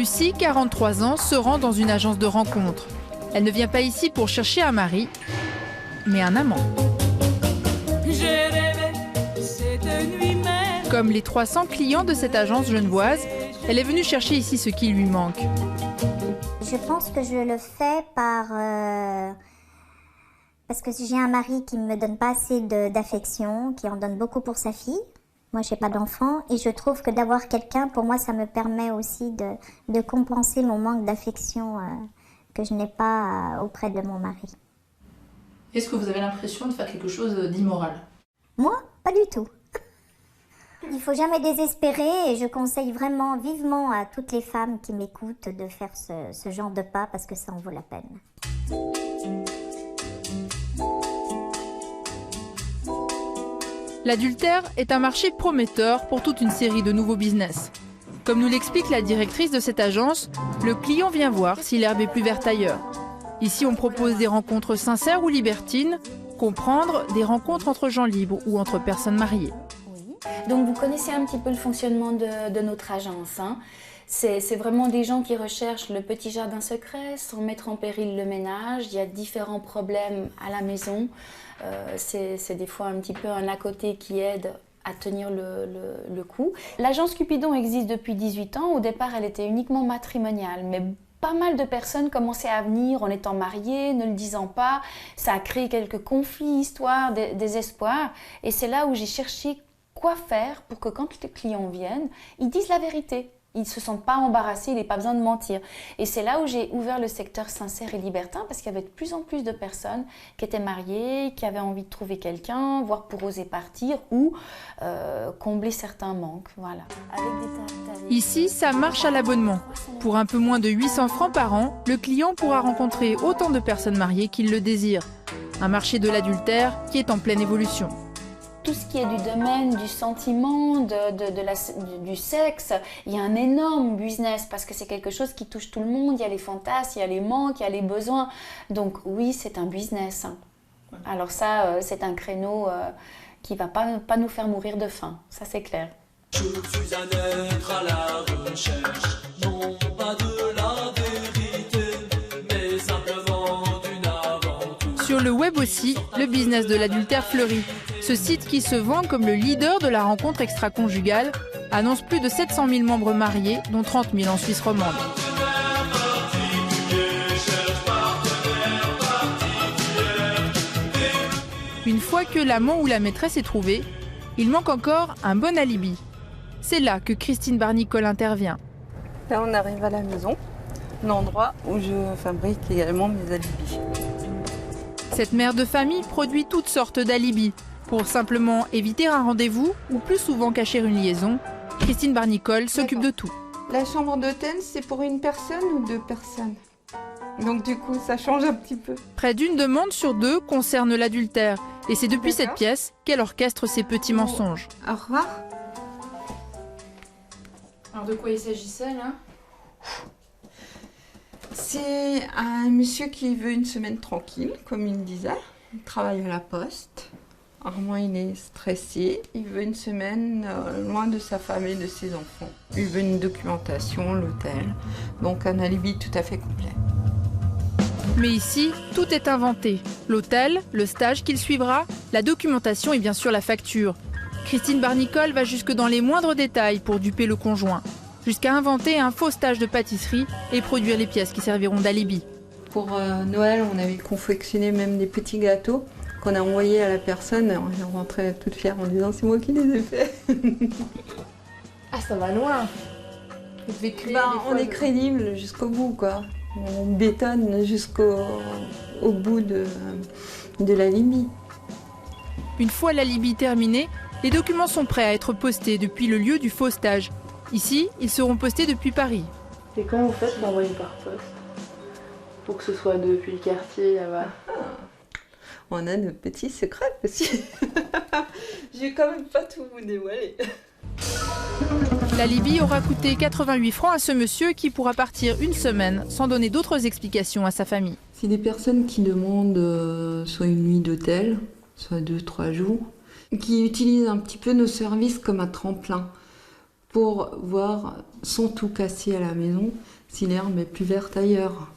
Lucie, 43 ans, se rend dans une agence de rencontres. Elle ne vient pas ici pour chercher un mari, mais un amant. Comme les 300 clients de cette agence genevoise, elle est venue chercher ici ce qui lui manque. Je pense que je le fais parce que j'ai un mari qui ne me donne pas assez d'affection, qui en donne beaucoup pour sa fille. Moi, je n'ai pas d'enfant et je trouve que d'avoir quelqu'un, pour moi, ça me permet aussi de compenser mon manque d'affection que je n'ai pas auprès de mon mari. Est-ce que vous avez l'impression de faire quelque chose d'immoral? Moi, pas du tout. Il ne faut jamais désespérer et je conseille vraiment vivement à toutes les femmes qui m'écoutent de faire ce genre de pas parce que ça en vaut la peine. L'adultère est un marché prometteur pour toute une série de nouveaux business. Comme nous l'explique la directrice de cette agence, le client vient voir si l'herbe est plus verte ailleurs. Ici, on propose des rencontres sincères ou libertines, comprendre des rencontres entre gens libres ou entre personnes mariées. Donc vous connaissez un petit peu le fonctionnement de notre agence, hein. C'est vraiment des gens qui recherchent le petit jardin secret sans mettre en péril le ménage. Il y a différents problèmes à la maison. C'est des fois un petit peu un à côté qui aide à tenir le coup. L'agence Cupidon existe depuis 18 ans. Au départ, elle était uniquement matrimoniale, mais pas mal de personnes commençaient à venir en étant mariées, ne le disant pas. Ça a créé quelques conflits, histoires, désespoir. Et c'est là où j'ai cherché quoi faire pour que quand les clients viennent, ils disent la vérité. Ils ne se sentent pas embarrassés, il n'est pas besoin de mentir. Et c'est là où j'ai ouvert le secteur sincère et libertin parce qu'il y avait de plus en plus de personnes qui étaient mariées, qui avaient envie de trouver quelqu'un, voire pour oser partir ou combler certains manques. Voilà. Ici, ça marche à l'abonnement. Pour un peu moins de 800 francs par an, le client pourra rencontrer autant de personnes mariées qu'il le désire. Un marché de l'adultère qui est en pleine évolution. Tout ce qui est du domaine du sentiment, du sexe, il y a un énorme business parce que c'est quelque chose qui touche tout le monde. Il y a les fantasmes, il y a les manques, il y a les besoins. Donc oui, c'est un business. Alors ça, c'est un créneau qui ne va pas nous faire mourir de faim. Ça, c'est clair. Je suis un être à la recherche, non pas de la vérité, mais simplement d'une aventure. Sur le web aussi, le business de l'adultère fleurit. Ce site qui se vend comme le leader de la rencontre extra-conjugale annonce plus de 700 000 membres mariés, dont 30 000 en Suisse romande. Une fois que l'amant ou la maîtresse est trouvé, il manque encore un bon alibi. C'est là que Christine Barnicol intervient. Là, on arrive à la maison, l'endroit où je fabrique également mes alibis. Cette mère de famille produit toutes sortes d'alibis. Pour simplement éviter un rendez-vous ou plus souvent cacher une liaison, Christine Barnicol s'occupe de tout. La chambre d'hôtel, c'est pour une personne ou deux personnes? Donc du coup, ça change un petit peu. Près d'une demande sur deux concerne l'adultère. Et c'est depuis cette pièce qu'elle orchestre ses petits mensonges. Au revoir. Alors de quoi il s'agissait là? C'est un monsieur qui veut une semaine tranquille, comme il disait. Il travaille à la poste. Alors moi, il est stressé. Il veut une semaine loin de sa femme et de ses enfants. Il veut une documentation, l'hôtel. Donc un alibi tout à fait complet. Mais ici, tout est inventé. L'hôtel, le stage qu'il suivra, la documentation et bien sûr la facture. Christine Barnicol va jusque dans les moindres détails pour duper le conjoint. Jusqu'à inventer un faux stage de pâtisserie et produire les pièces qui serviront d'alibi. Pour Noël, on avait confectionné même des petits gâteaux qu'on a envoyés à la personne. Elle est rentrée toute fière en disant « c'est moi qui les ai faits ». Ah, ça va loin. Vous devez créer On est crédible jusqu'au bout, quoi. On bétonne jusqu'au bout de l'alibi. Une fois l'alibi terminé, les documents sont prêts à être postés depuis le lieu du faux stage. Ici, ils seront postés depuis Paris. Et comment vous faites pour envoyer par poste? Pour que ce soit depuis le quartier là-bas? On a de petits secrets aussi. Je vais quand même pas tout vous dévoiler. L'alibi aura coûté 88 francs à ce monsieur qui pourra partir une semaine sans donner d'autres explications à sa famille. C'est des personnes qui demandent soit une nuit d'hôtel, soit 2-3 jours, qui utilisent un petit peu nos services comme un tremplin pour voir sans tout casser à la maison si l'herbe est plus verte ailleurs.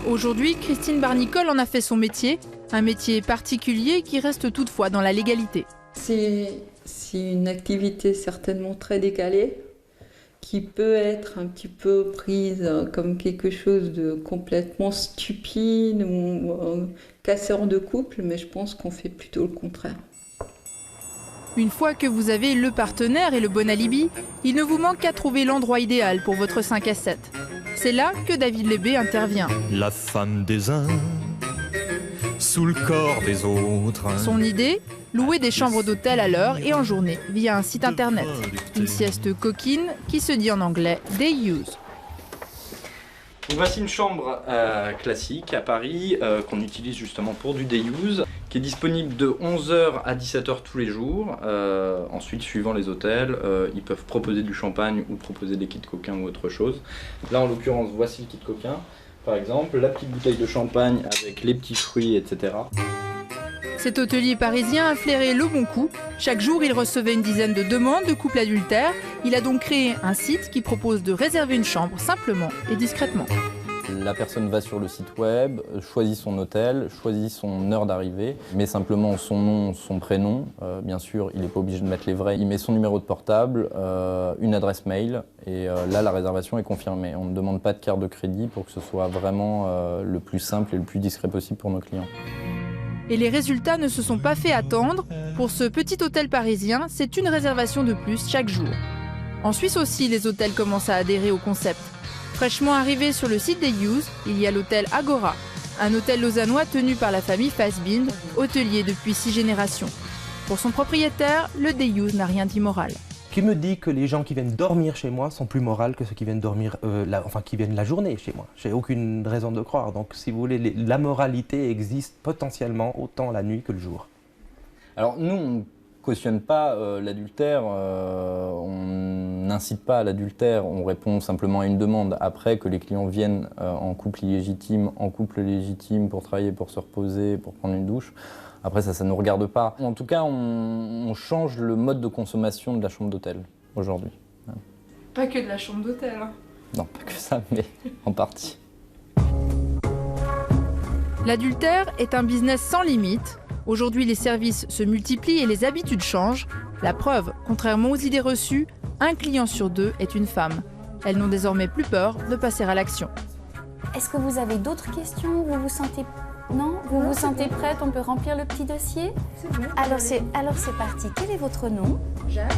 Aujourd'hui, Christine Barnicol en a fait son métier, un métier particulier qui reste toutefois dans la légalité. C'est une activité certainement très décalée, qui peut être un petit peu prise comme quelque chose de complètement stupide ou casseur de couple, mais je pense qu'on fait plutôt le contraire. Une fois que vous avez le partenaire et le bon alibi, il ne vous manque qu'à trouver l'endroit idéal pour votre 5 à 7. C'est là que David Lébé intervient. La femme des uns, sous le corps des autres. Son idée ? Louer des chambres d'hôtel à l'heure et en journée via un site internet. Une sieste coquine qui se dit en anglais « day use ». Donc voici une chambre classique à Paris qu'on utilise justement pour du day use, qui est disponible de 11h à 17h tous les jours. Ensuite, suivant les hôtels, ils peuvent proposer du champagne ou proposer des kits coquins ou autre chose. Là, en l'occurrence, voici le kit coquin, par exemple, la petite bouteille de champagne avec les petits fruits, etc. Cet hôtelier parisien a flairé le bon coup. Chaque jour, il recevait une dizaine de demandes de couples adultères. Il a donc créé un site qui propose de réserver une chambre simplement et discrètement. La personne va sur le site web, choisit son hôtel, choisit son heure d'arrivée, met simplement son nom, son prénom. Bien sûr, il n'est pas obligé de mettre les vrais. Il met son numéro de portable, une adresse mail et là, la réservation est confirmée. On ne demande pas de carte de crédit pour que ce soit vraiment le plus simple et le plus discret possible pour nos clients. Et les résultats ne se sont pas fait attendre. Pour ce petit hôtel parisien, c'est une réservation de plus chaque jour. En Suisse aussi, les hôtels commencent à adhérer au concept. Fraîchement arrivé sur le site des Use, il y a l'hôtel Agora, un hôtel lausannois tenu par la famille Fassbind, hôtelier depuis 6 générations. Pour son propriétaire, le Day Use n'a rien d'immoral. Qui me dit que les gens qui viennent dormir chez moi sont plus moraux que ceux qui viennent dormir, qui viennent la journée chez moi. J'ai aucune raison de croire. Donc, si vous voulez, la moralité existe potentiellement autant la nuit que le jour. Alors nous, on ne cautionne pas l'adultère, on n'incite pas à l'adultère, on répond simplement à une demande. Après, que les clients viennent en couple illégitime, en couple légitime pour travailler, pour se reposer, pour prendre une douche. Après, ça ne nous regarde pas. En tout cas, on change le mode de consommation de la chambre d'hôtel aujourd'hui. Pas que de la chambre d'hôtel. Hein. Non, pas que ça, mais en partie. L'adultère est un business sans limite. Aujourd'hui, les services se multiplient et les habitudes changent. La preuve, contrairement aux idées reçues, un client sur 2 est une femme. Elles n'ont désormais plus peur de passer à l'action. Est-ce que vous avez d'autres questions? Vous vous sentez... Non? Vous vous sentez prête? On peut remplir le petit dossier? C'est bon. Alors c'est parti. Quel est votre nom? Jacques.